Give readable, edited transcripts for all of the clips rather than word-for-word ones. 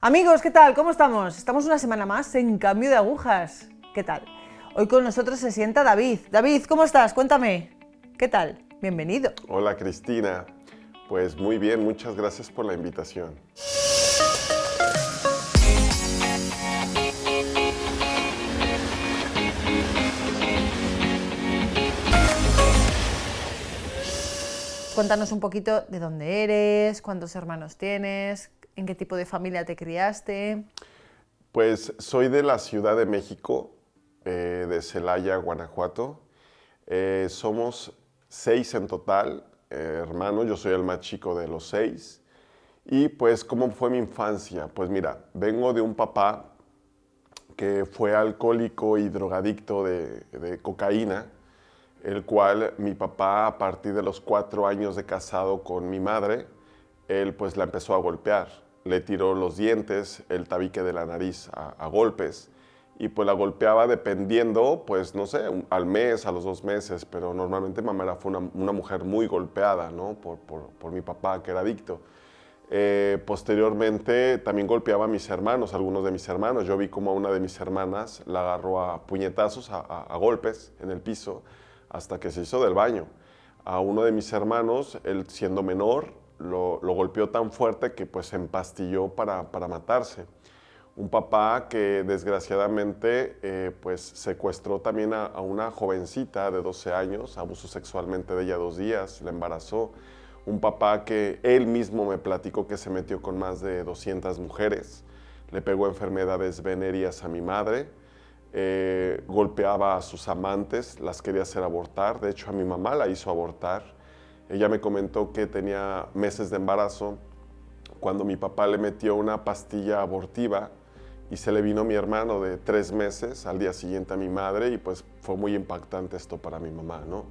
Amigos, ¿qué tal? ¿Cómo estamos? Estamos una semana más en Cambio de Agujas. ¿Qué tal? Hoy con nosotros se sienta David. David, ¿cómo estás? Cuéntame. ¿Qué tal? Bienvenido. Hola Cristina, pues muy bien, muchas gracias por la invitación. Cuéntanos un poquito de dónde eres, cuántos hermanos tienes, en qué tipo de familia te criaste. Pues soy de la Ciudad de México, de Celaya, Guanajuato. Somos 6 en total, hermanos, yo soy el más chico de los 6. Y pues, ¿cómo fue mi infancia? Pues mira, vengo de un papá que fue alcohólico y drogadicto de cocaína, el cual mi papá, a partir de los 4 años de casado con mi madre, él pues la empezó a golpear. Le tiró los dientes, el tabique de la nariz a golpes, y pues la golpeaba dependiendo, pues no sé, al mes, a los 2 meses, pero normalmente mamá fue una mujer muy golpeada, ¿no? Por mi papá, que era adicto. Posteriormente también golpeaba a mis hermanos, algunos de mis hermanos. Yo vi como a una de mis hermanas la agarró a puñetazos, a golpes en el piso, hasta que se hizo del baño. A uno de mis hermanos, él siendo menor, lo golpeó tan fuerte que pues se empastilló para matarse. Un papá que desgraciadamente pues secuestró también a una jovencita de 12 años, abusó sexualmente de ella 2 días, la embarazó. Un papá que él mismo me platicó que se metió con más de 200 mujeres, le pegó enfermedades venéreas a mi madre, golpeaba a sus amantes, las quería hacer abortar, de hecho a mi mamá la hizo abortar. Ella me comentó que tenía meses de embarazo cuando mi papá le metió una pastilla abortiva y se le vino mi hermano de 3 meses al día siguiente a mi madre, y pues fue muy impactante esto para mi mamá, ¿no?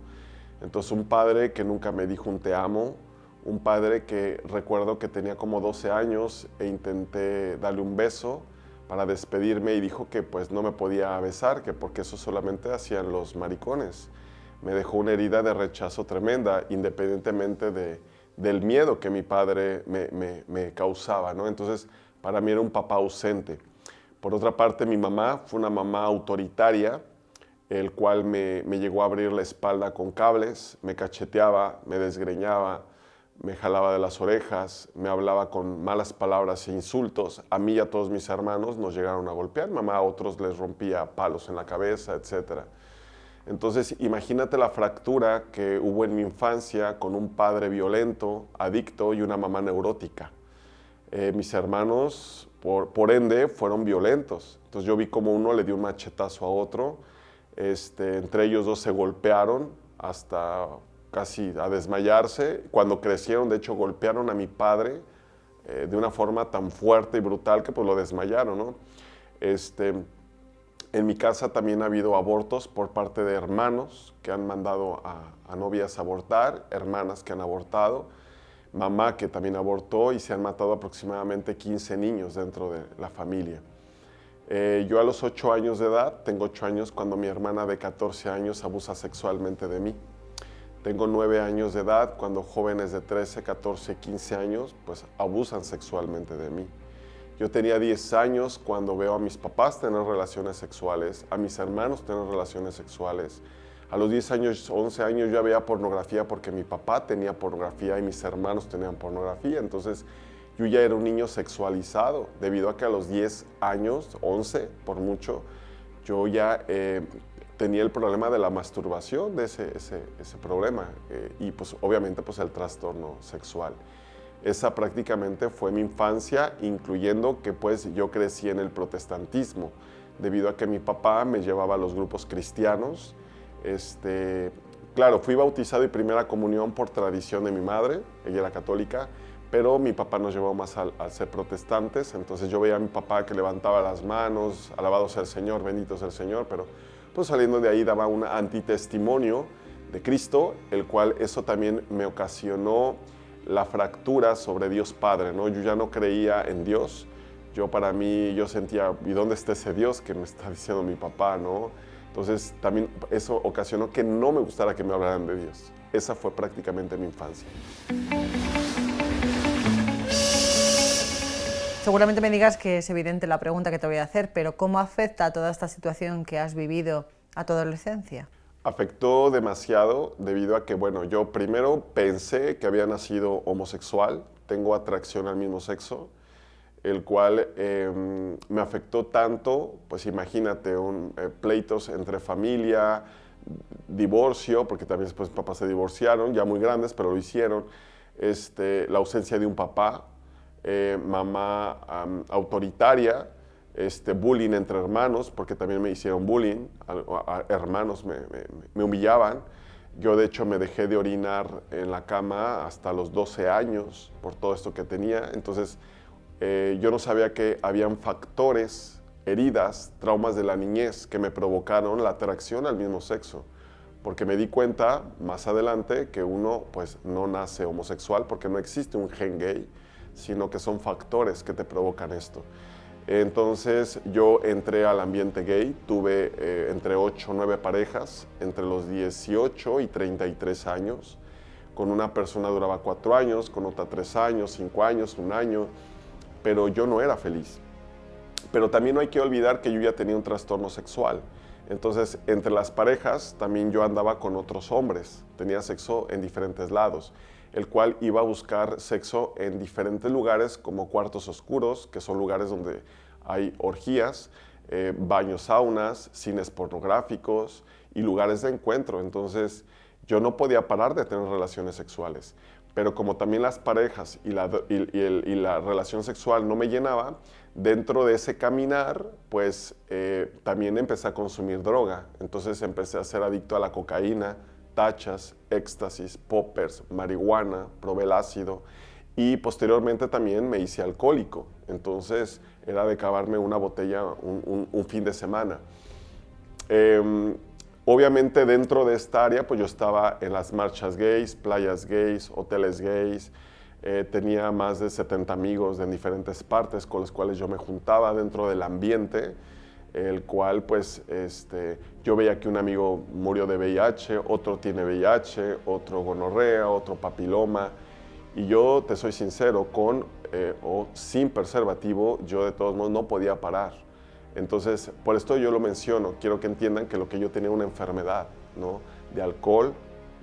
Entonces un padre que nunca me dijo un te amo, un padre que recuerdo que tenía como 12 años e intenté darle un beso para despedirme y dijo que pues no me podía besar, que porque eso solamente hacían los maricones. Me dejó una herida de rechazo tremenda, independientemente del miedo que mi padre me causaba, ¿no? Entonces, para mí era un papá ausente. Por otra parte, mi mamá fue una mamá autoritaria, el cual me llegó a abrir la espalda con cables, me cacheteaba, me desgreñaba, me jalaba de las orejas, me hablaba con malas palabras e insultos. A mí y a todos mis hermanos nos llegaron a golpear. Mamá a otros les rompía palos en la cabeza, etc. Entonces, imagínate la fractura que hubo en mi infancia con un padre violento, adicto, y una mamá neurótica. Mis hermanos, por ende, fueron violentos. Entonces yo vi como uno le dio un machetazo a otro. Entre ellos dos se golpearon hasta casi a desmayarse. Cuando crecieron, de hecho, golpearon a mi padre de una forma tan fuerte y brutal que pues lo desmayaron, ¿no? En mi casa también ha habido abortos por parte de hermanos que han mandado a novias a abortar, hermanas que han abortado, mamá que también abortó, y se han matado aproximadamente 15 niños dentro de la familia. Yo a los 8 años de edad, tengo 8 años cuando mi hermana de 14 años abusa sexualmente de mí. Tengo 9 años de edad cuando jóvenes de 13, 14, 15 años pues abusan sexualmente de mí. Yo tenía 10 años cuando veo a mis papás tener relaciones sexuales, a mis hermanos tener relaciones sexuales. A los 10 años, 11 años yo veía pornografía porque mi papá tenía pornografía y mis hermanos tenían pornografía. Entonces yo ya era un niño sexualizado, debido a que a los 10 años, 11 por mucho, yo ya tenía el problema de la masturbación, de ese problema, y pues obviamente pues el trastorno sexual. Esa prácticamente fue mi infancia, incluyendo que pues yo crecí en el protestantismo, debido a que mi papá me llevaba a los grupos cristianos. Claro, fui bautizado y primera comunión por tradición de mi madre, ella era católica, pero mi papá nos llevó más al ser protestantes. Entonces yo veía a mi papá que levantaba las manos, alabado sea el Señor, bendito sea el Señor, pero pues saliendo de ahí daba un antitestimonio de Cristo, el cual eso también me ocasionó la fractura sobre Dios Padre, ¿no? Yo ya no creía en Dios. Para mí, yo sentía, ¿y dónde está ese Dios que me está diciendo mi papá, no? Entonces, también eso ocasionó que no me gustara que me hablaran de Dios. Esa fue prácticamente mi infancia. seguramente me digas que es evidente la pregunta que te voy a hacer, pero ¿cómo afecta toda esta situación que has vivido a tu adolescencia? Afectó demasiado debido a que, bueno, yo primero pensé que había nacido homosexual, tengo atracción al mismo sexo, el cual me afectó tanto, pues imagínate, pleitos entre familia, divorcio, porque también después mis papás se divorciaron, ya muy grandes, pero lo hicieron, la ausencia de un papá, mamá autoritaria, bullying entre hermanos, porque también me hicieron bullying, hermanos me humillaban. Yo de hecho me dejé de orinar en la cama hasta los 12 años por todo esto que tenía, entonces yo no sabía que habían factores, heridas, traumas de la niñez que me provocaron la atracción al mismo sexo, porque me di cuenta más adelante que uno pues no nace homosexual porque no existe un gen gay, sino que son factores que te provocan esto. Entonces yo entré al ambiente gay, tuve entre 8 o 9 parejas entre los 18 y 33 años. Con una persona duraba 4 años, con otra 3 años, 5 años, 1 año, pero yo no era feliz. Pero también no hay que olvidar que yo ya tenía un trastorno sexual. Entonces, entre las parejas también yo andaba con otros hombres, tenía sexo en diferentes lados, el cual iba a buscar sexo en diferentes lugares como cuartos oscuros, que son lugares donde hay orgías, baños saunas, cines pornográficos y lugares de encuentro. Entonces, yo no podía parar de tener relaciones sexuales. Pero como también las parejas y la relación sexual no me llenaba, dentro de ese caminar, pues también empecé a consumir droga. Entonces empecé a ser adicto a la cocaína, tachas, éxtasis, poppers, marihuana, probé el ácido y posteriormente también me hice alcohólico. Entonces era de acabarme una botella un fin de semana. Obviamente dentro de esta área pues yo estaba en las marchas gays, playas gays, hoteles gays, tenía más de 70 amigos en diferentes partes con los cuales yo me juntaba dentro del ambiente, el cual pues yo veía que un amigo murió de VIH, otro tiene VIH, otro gonorrea, otro papiloma, y yo te soy sincero, con o sin preservativo yo de todos modos no podía parar. Entonces, por esto yo lo menciono, quiero que entiendan que lo que yo tenía una enfermedad, ¿no? De alcohol,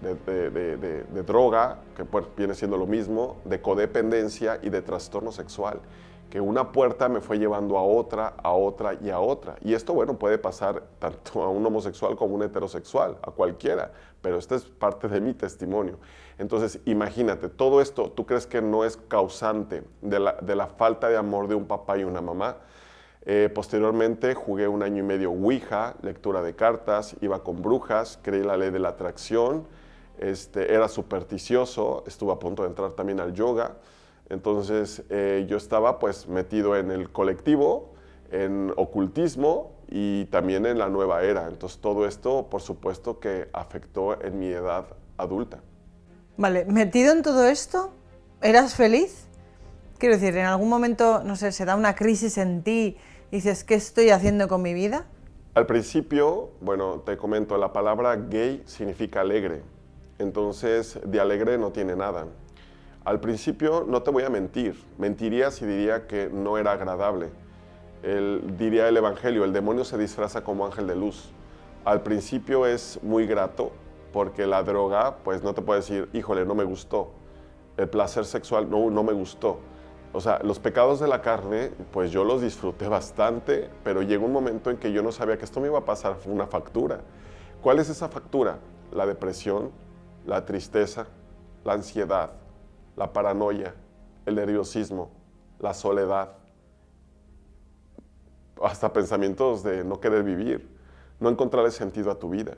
de droga, que pues viene siendo lo mismo, de codependencia y de trastorno sexual, que una puerta me fue llevando a otra y a otra. Y esto, bueno, puede pasar tanto a un homosexual como a un heterosexual, a cualquiera, pero esta es parte de mi testimonio. Entonces, imagínate, todo esto, ¿tú crees que no es causante de la falta de amor de un papá y una mamá? Posteriormente jugué 1 año y medio Ouija, lectura de cartas, iba con brujas, creí la ley de la atracción, era supersticioso, estuve a punto de entrar también al yoga. Entonces yo estaba pues metido en el colectivo, en ocultismo y también en la nueva era. Entonces todo esto por supuesto que afectó en mi edad adulta. Vale, metido en todo esto, ¿eras feliz? Quiero decir, en algún momento, no sé, se da una crisis en ti y dices, ¿qué estoy haciendo con mi vida? Al principio, bueno, te comento, la palabra gay significa alegre. Entonces, de alegre no tiene nada. Al principio, no te voy a mentir, mentiría si diría que no era agradable. Diría el Evangelio, el demonio se disfraza como ángel de luz. Al principio es muy grato, porque la droga, pues no te puedo decir, híjole, no me gustó. El placer sexual no me gustó. O sea, los pecados de la carne, pues yo los disfruté bastante, pero llegó un momento en que yo no sabía que esto me iba a pasar una factura. ¿Cuál es esa factura? La depresión, la tristeza, la ansiedad, la paranoia, el nerviosismo, la soledad, hasta pensamientos de no querer vivir, no encontrarle sentido a tu vida.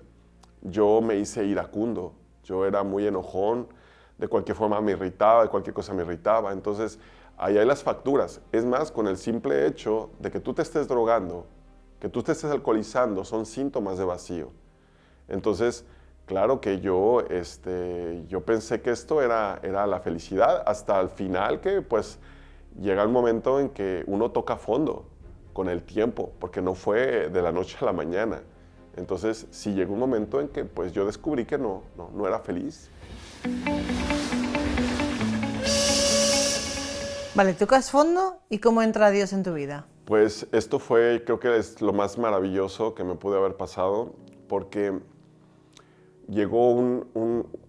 Yo me hice iracundo, yo era muy enojón, de cualquier forma me irritaba, de cualquier cosa me irritaba. Entonces, ahí hay las facturas. Es más, con el simple hecho de que tú te estés drogando, que tú te estés alcoholizando, son síntomas de vacío. Entonces, claro que yo pensé que esto era la felicidad, hasta el final que pues llega el momento en que uno toca fondo con el tiempo, porque no fue de la noche a la mañana. Entonces, sí llegó un momento en que pues yo descubrí que no era feliz. Vale, tocas fondo y ¿cómo entra Dios en tu vida? Pues esto fue, creo que es lo más maravilloso que me pude haber pasado, porque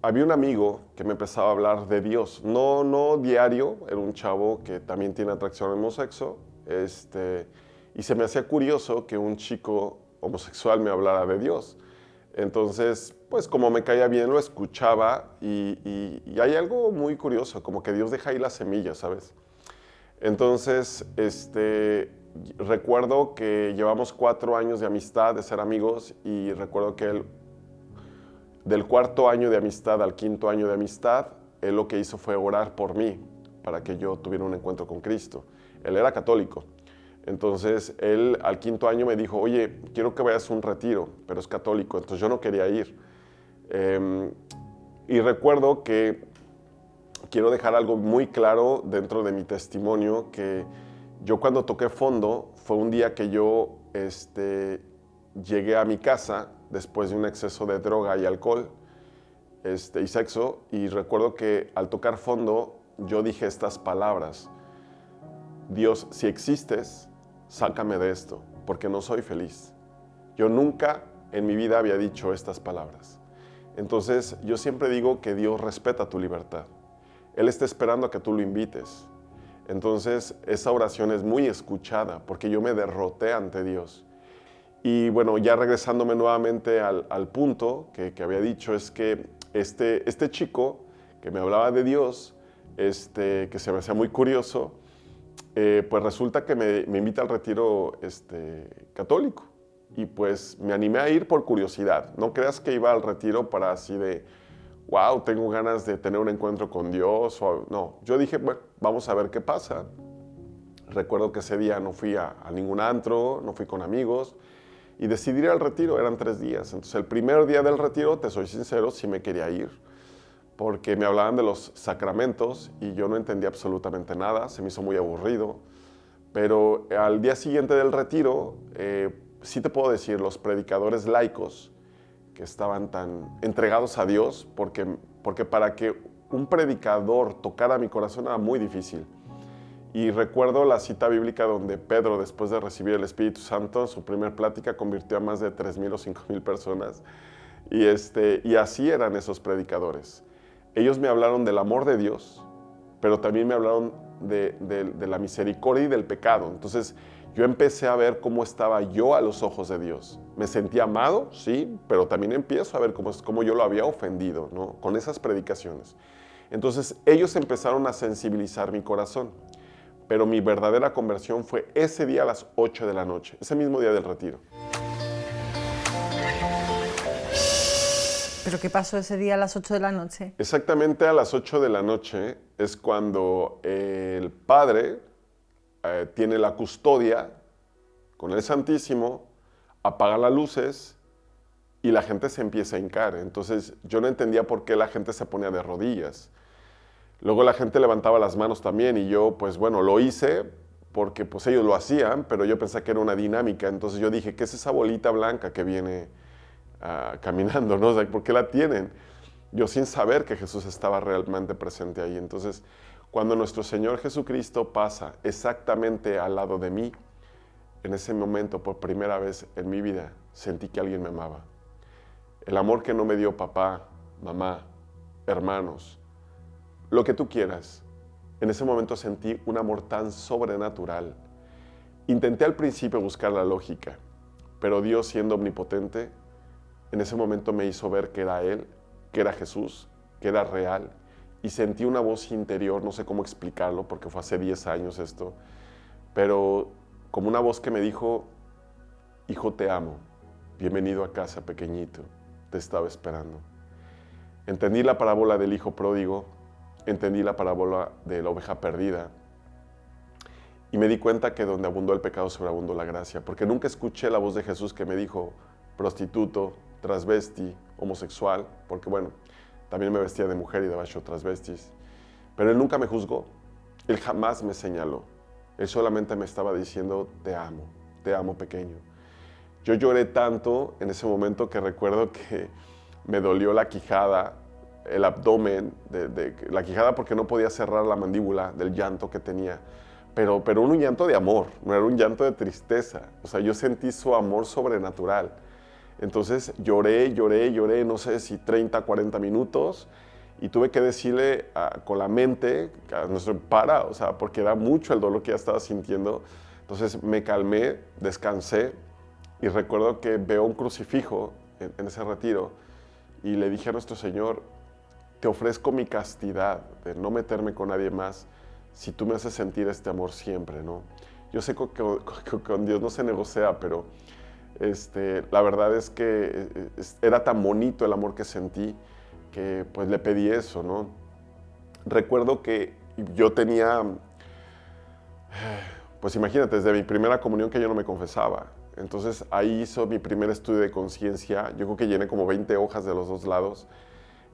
había un amigo que me empezaba a hablar de Dios, no diario, era un chavo que también tiene atracción al mismo sexo, y se me hacía curioso que un chico homosexual me hablara de Dios. Entonces, pues como me caía bien, lo escuchaba y hay algo muy curioso, como que Dios deja ahí la semilla, ¿sabes? Entonces, recuerdo que llevamos 4 años de amistad, de ser amigos, y recuerdo que él, del 4.º año de amistad al 5.º año de amistad, él lo que hizo fue orar por mí, para que yo tuviera un encuentro con Cristo. Él era católico. Entonces, él al 5.º año me dijo, oye, quiero que vayas a un retiro, pero es católico. Entonces, yo no quería ir. Y recuerdo que quiero dejar algo muy claro dentro de mi testimonio, que yo cuando toqué fondo fue un día que yo llegué a mi casa después de un exceso de droga y alcohol y sexo, y recuerdo que al tocar fondo yo dije estas palabras: Dios, si existes, sácame de esto, porque no soy feliz. Yo nunca en mi vida había dicho estas palabras. Entonces, yo siempre digo que Dios respeta tu libertad. Él está esperando a que tú lo invites. Entonces, esa oración es muy escuchada, porque yo me derroté ante Dios. Y bueno, ya regresándome nuevamente al punto que había dicho, es que este chico que me hablaba de Dios, que se me hacía muy curioso, pues resulta que me invita al retiro católico. Y pues me animé a ir por curiosidad. No creas que iba al retiro para así de, wow, tengo ganas de tener un encuentro con Dios. No, yo dije, bueno, vamos a ver qué pasa. Recuerdo que ese día no fui a ningún antro, no fui con amigos, y decidí ir al retiro. Eran 3 días. Entonces el primer día del retiro, te soy sincero, sí me quería ir, porque me hablaban de los sacramentos y yo no entendía absolutamente nada, se me hizo muy aburrido. Pero al día siguiente del retiro, sí te puedo decir, los predicadores laicos que estaban tan entregados a Dios, porque para que un predicador tocara mi corazón era muy difícil. Y recuerdo la cita bíblica donde Pedro, después de recibir el Espíritu Santo, en su primer plática convirtió a más de 3.000 o 5.000 personas. Y así eran esos predicadores. Ellos me hablaron del amor de Dios, pero también me hablaron de la misericordia y del pecado. Entonces yo empecé a ver cómo estaba yo a los ojos de Dios. Me sentía amado, sí, pero también empiezo a ver cómo yo lo había ofendido, ¿no? Con esas predicaciones. Entonces ellos empezaron a sensibilizar mi corazón, pero mi verdadera conversión fue ese día a las 8 de la noche, ese mismo día del retiro. ¿Pero qué pasó ese día a las 8 de la noche? Exactamente a las 8 de la noche es cuando el Padre tiene la custodia con el Santísimo, apaga las luces y la gente se empieza a hincar. Entonces yo no entendía por qué la gente se ponía de rodillas. Luego la gente levantaba las manos también y yo, pues bueno, lo hice porque pues ellos lo hacían, pero yo pensé que era una dinámica. Entonces yo dije, ¿qué es esa bolita blanca que viene caminando, ¿no? O sea, ¿por qué la tienen? Yo sin saber que Jesús estaba realmente presente ahí. Entonces, cuando nuestro Señor Jesucristo pasa exactamente al lado de mí, en ese momento, por primera vez en mi vida, sentí que alguien me amaba. El amor que no me dio papá, mamá, hermanos, lo que tú quieras. En ese momento sentí un amor tan sobrenatural. Intenté al principio buscar la lógica, pero Dios, siendo omnipotente, en ese momento me hizo ver que era Él, que era Jesús, que era real, y sentí una voz interior, no sé cómo explicarlo, porque fue hace 10 años esto, pero como una voz que me dijo, hijo, te amo, bienvenido a casa, pequeñito, te estaba esperando. Entendí la parábola del hijo pródigo, entendí la parábola de la oveja perdida, y me di cuenta que donde abundó el pecado sobreabundó la gracia, porque nunca escuché la voz de Jesús que me dijo, prostituto, transvesti, homosexual, porque bueno, también me vestía de mujer y de baixo transvestis, pero Él nunca me juzgó, Él jamás me señaló, Él solamente me estaba diciendo, te amo pequeño. Yo lloré tanto en ese momento que recuerdo que me dolió la quijada, el abdomen, de la quijada, porque no podía cerrar la mandíbula del llanto que tenía. Pero un llanto de amor, no era un llanto de tristeza. O sea, yo sentí su amor sobrenatural. Entonces lloré, no sé si 30, 40 minutos, y tuve que decirle con la mente, o sea, porque era mucho el dolor que ya estaba sintiendo. Entonces me calmé, descansé, y recuerdo que veo un crucifijo en ese retiro, y le dije a nuestro Señor, te ofrezco mi castidad de no meterme con nadie más, si tú me haces sentir este amor siempre, ¿no? Yo sé que con Dios no se negocia, pero la verdad es que era tan bonito el amor que sentí que pues le pedí eso, ¿no? Recuerdo que yo tenía, pues imagínate, desde mi primera comunión que yo no me confesaba. Entonces ahí hizo mi primer estudio de conciencia. Yo creo que llené como 20 hojas de los dos lados.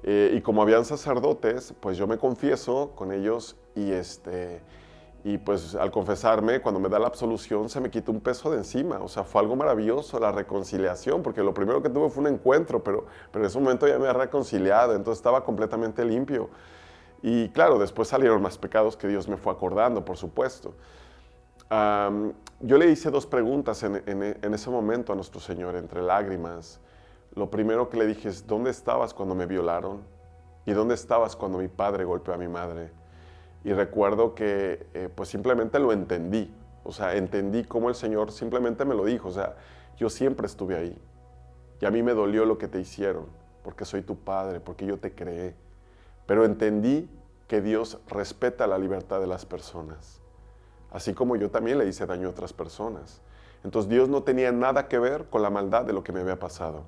Y como habían sacerdotes, pues yo me confieso con ellos y pues al confesarme, cuando me da la absolución, se me quitó un peso de encima. O sea, fue algo maravilloso la reconciliación, porque lo primero que tuve fue un encuentro, pero en ese momento ya me había reconciliado, entonces estaba completamente limpio. Y claro, después salieron más pecados que Dios me fue acordando, por supuesto. Yo le hice dos preguntas en ese momento a nuestro Señor, entre lágrimas. Lo primero que le dije es, ¿dónde estabas cuando me violaron? ¿Y dónde estabas cuando mi padre golpeó a mi madre? Y recuerdo que pues simplemente lo entendí. O sea, entendí cómo el Señor simplemente me lo dijo. O sea, yo siempre estuve ahí. Y a mí me dolió lo que te hicieron, porque soy tu padre, porque yo te creé. Pero entendí que Dios respeta la libertad de las personas. Así como yo también le hice daño a otras personas. Entonces Dios no tenía nada que ver con la maldad de lo que me había pasado.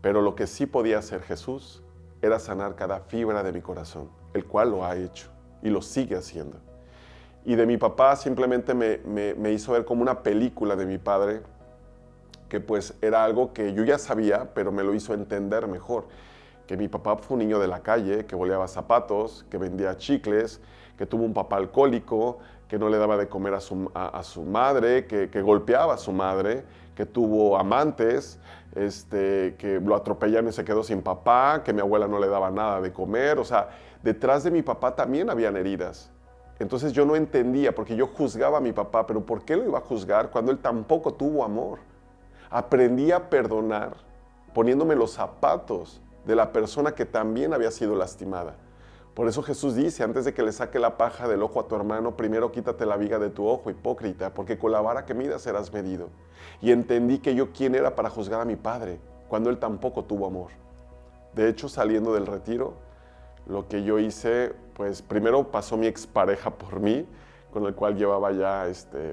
Pero lo que sí podía hacer Jesús era sanar cada fibra de mi corazón, el cual lo ha hecho y lo sigue haciendo. Y de mi papá simplemente me hizo ver como una película de mi padre, que pues era algo que yo ya sabía, pero me lo hizo entender mejor. Que mi papá fue un niño de la calle, que boleaba zapatos, que vendía chicles, que tuvo un papá alcohólico, que no le daba de comer a su madre, que golpeaba a su madre, que tuvo amantes, que lo atropellaron y se quedó sin papá, que mi abuela no le daba nada de comer. O sea, detrás de mi papá también habían heridas. Entonces yo no entendía, porque yo juzgaba a mi papá, pero ¿por qué lo iba a juzgar cuando él tampoco tuvo amor? Aprendí a perdonar poniéndome los zapatos de la persona que también había sido lastimada. Por eso Jesús dice, antes de que le saque la paja del ojo a tu hermano, primero quítate la viga de tu ojo, hipócrita, porque con la vara que midas serás medido. Y entendí que yo quién era para juzgar a mi padre, cuando él tampoco tuvo amor. De hecho, saliendo del retiro, lo que yo hice, pues primero pasó mi expareja por mí, con el cual llevaba ya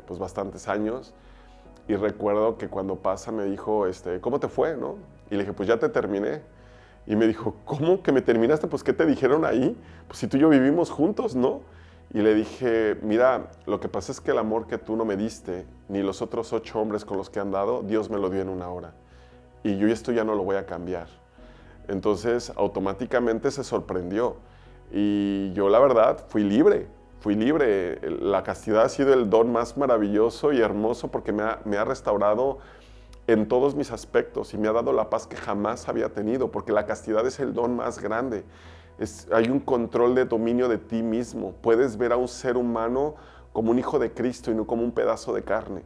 pues bastantes años. Y recuerdo que cuando pasa me dijo, ¿cómo te fue, no? Y le dije, pues ya te terminé. Y me dijo, ¿cómo que me terminaste? Pues, ¿qué te dijeron ahí? Pues si tú y yo vivimos juntos, ¿no? Y le dije, mira, lo que pasa es que el amor que tú no me diste, ni los otros 8 hombres con los que han dado, Dios me lo dio en 1 hora. Y yo esto ya no lo voy a cambiar. Entonces, automáticamente se sorprendió. Y yo, la verdad, fui libre. Fui libre. La castidad ha sido el don más maravilloso y hermoso porque me ha restaurado en todos mis aspectos y me ha dado la paz que jamás había tenido, porque la castidad es el don más grande. Hay un control de dominio de ti mismo. Puedes ver a un ser humano como un hijo de Cristo y no como un pedazo de carne.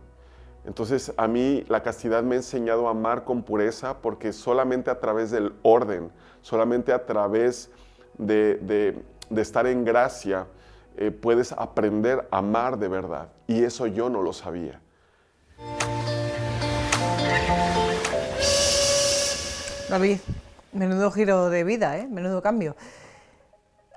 Entonces, a mí la castidad me ha enseñado a amar con pureza, porque solamente a través del orden, solamente a través de estar en gracia, puedes aprender a amar de verdad. Y eso yo no lo sabía. David, menudo giro de vida, menudo cambio.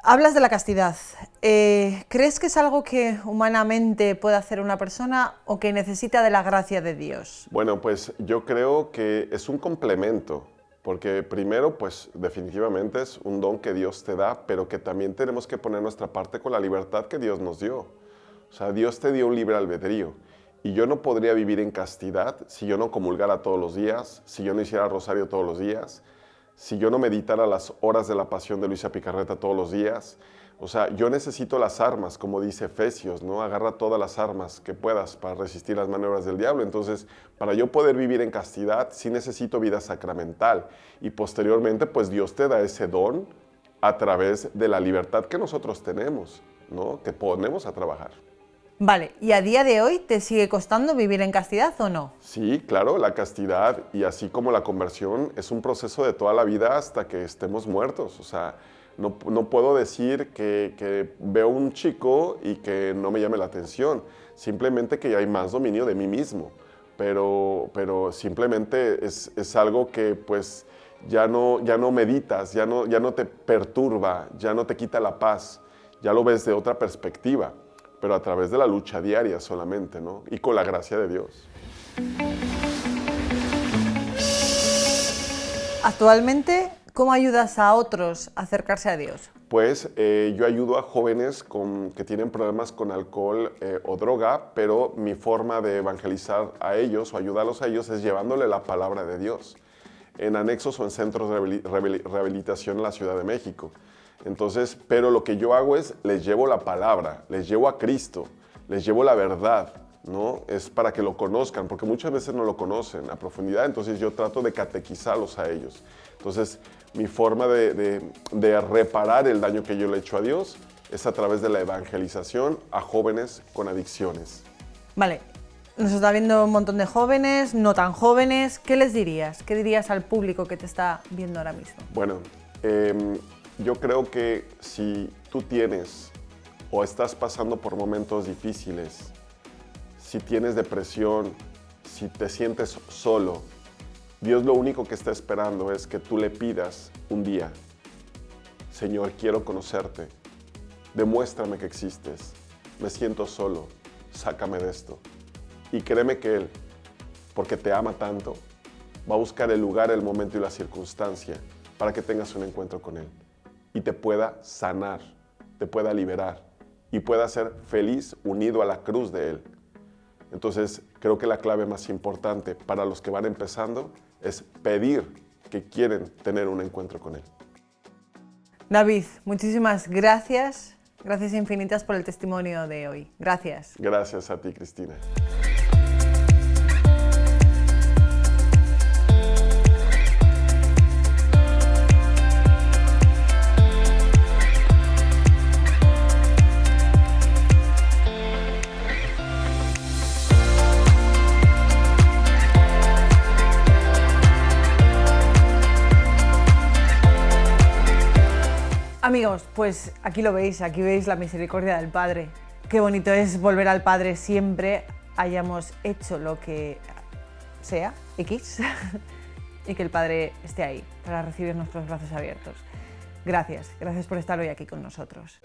Hablas de la castidad. ¿Crees que es algo que humanamente puede hacer una persona o que necesita de la gracia de Dios? Bueno, pues yo creo que es un complemento, porque primero, pues definitivamente es un don que Dios te da, pero que también tenemos que poner nuestra parte con la libertad que Dios nos dio. O sea, Dios te dio un libre albedrío. Y yo no podría vivir en castidad si yo no comulgara todos los días, si yo no hiciera rosario todos los días, si yo no meditara las horas de la pasión de Luisa Picarreta todos los días. O sea, yo necesito las armas, como dice Efesios, ¿no? Agarra todas las armas que puedas para resistir las maniobras del diablo. Entonces, para yo poder vivir en castidad, sí necesito vida sacramental. Y posteriormente, pues Dios te da ese don a través de la libertad que nosotros tenemos, ¿no? Que ponemos a trabajar. Vale, ¿y a día de hoy te sigue costando vivir en castidad o no? Sí, claro, la castidad y así como la conversión es un proceso de toda la vida hasta que estemos muertos. O sea, no puedo decir que veo un chico y que no me llame la atención, simplemente que hay más dominio de mí mismo, pero simplemente es algo que pues ya no meditas, ya no te perturba, ya no te quita la paz, ya lo ves de otra perspectiva, pero a través de la lucha diaria solamente, ¿no? Y con la gracia de Dios. Actualmente, ¿cómo ayudas a otros a acercarse a Dios? Pues yo ayudo a jóvenes que tienen problemas con alcohol o droga, pero mi forma de evangelizar a ellos o ayudarlos a ellos es llevándole la palabra de Dios en anexos o en centros de rehabilitación en la Ciudad de México. Entonces, pero lo que yo hago es les llevo la palabra, les llevo a Cristo, les llevo la verdad, ¿no? Es para que lo conozcan, porque muchas veces no lo conocen a profundidad, entonces yo trato de catequizarlos a ellos. Entonces, mi forma de reparar el daño que yo le he hecho a Dios es a través de la evangelización a jóvenes con adicciones. Vale, nos está viendo un montón de jóvenes, no tan jóvenes. ¿Qué les dirías? ¿Qué dirías al público que te está viendo ahora mismo? Bueno, yo creo que si tú tienes o estás pasando por momentos difíciles, si tienes depresión, si te sientes solo, Dios lo único que está esperando es que tú le pidas un día: Señor, quiero conocerte, demuéstrame que existes, me siento solo, sácame de esto. Y créeme que Él, porque te ama tanto, va a buscar el lugar, el momento y la circunstancia para que tengas un encuentro con Él y te pueda sanar, te pueda liberar y pueda ser feliz unido a la cruz de Él. Entonces, creo que la clave más importante para los que van empezando es pedir que quieren tener un encuentro con Él. David, muchísimas gracias. Gracias infinitas por el testimonio de hoy. Gracias. Gracias a ti, Cristina. Amigos, pues aquí lo veis, aquí veis la misericordia del Padre. Qué bonito es volver al Padre siempre, hayamos hecho lo que sea, X, y que el Padre esté ahí para recibir nuestros brazos abiertos. Gracias por estar hoy aquí con nosotros.